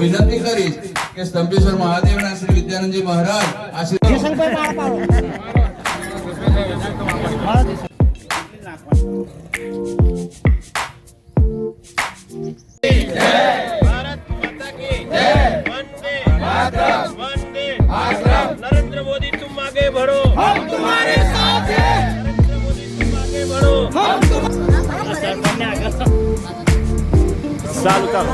વિનંતી કરીશ કે સ્તંભેશ્વર મહાદેવના શ્રી વિદ્યાનંદજી મહારાજ नरेंद्र मोदी तुम आगे बढ़ो, हम तुम्हारे साथ हैं। नरेंद्र मोदी तुम आगे बढ़ो, हम चालू करो।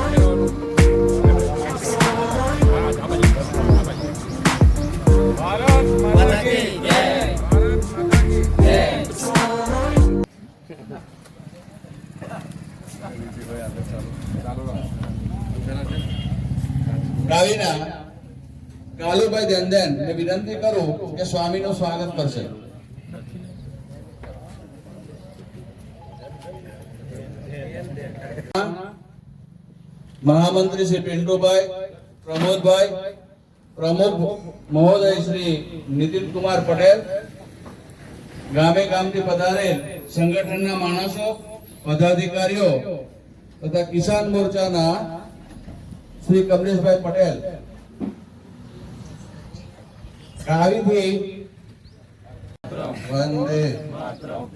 भारत माता की जय। भारत माता की जय। કાવીના કાલુભાઈ ધંધન ને વિનંતી કરું કે સ્વામીનું સ્વાગત કરશે. મહામંત્રી શ્રી પિન્ટુભાઈ, પ્રમોદભાઈ, પ્રમુખ મહોદય શ્રી નીતિન કુમાર પટેલ, ગામે ગામથી પધારેલ સંગઠનના માણસો, પદાધિકારીઓ તથા કિસાન મોરચાના શ્રી કમલેશભાઈ પટેલ, કાવીથી વંદે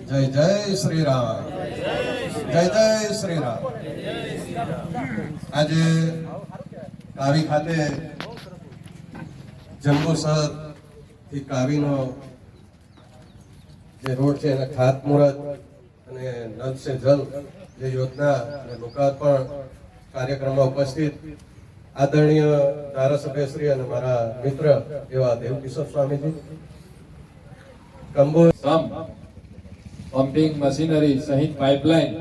જય જય શ્રી રામ, જય જય શ્રી રામ. આજે કાવી ખાતે જંબુસર થી કાવીનો જે રોડ છે એના ખાતમુહૂર્ત અને નલ સે જલ જે યોજના અને લોકાર્પણ કાર્યક્રમમાં ઉપસ્થિત આદરણીય ધારાસભ્ય શ્રી અને મારા મિત્ર એવા દેવકિશોર સ્વામીજી, કંબોજ પમ્પિંગ મશીનરી સહિત પાઇપલાઇન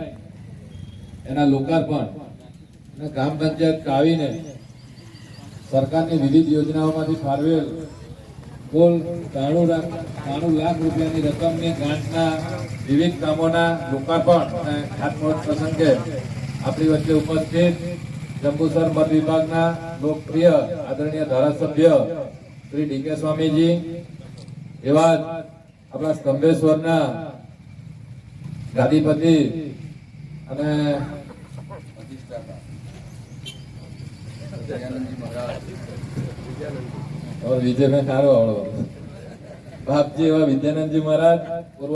એના લોકાર્પણ અને ગ્રામ પંચાયત કાવીને સરકારની વિવિધ યોજનાઓમાંથી ફાળવેલ કુલ 93 લાખ રૂપિયાની રકમની ગ્રાન્ટના વિવિધ કામોના લોકાર્પણ અને ખાતમુહૂર્ત પ્રસંગે આપણી વચ્ચે ઉપસ્થિત જંબુસર મત વિભાગના લોકપ્રિય આદરણીય ધારાસભ્ય શ્રી ડી કે સ્વામીજી, એવા આપણા સ્તંભેશ્વરના ગાદીપતિ અને વિજયભાઈ સારો બાપજી એવા વિદ્યાનંદજી મહારાજ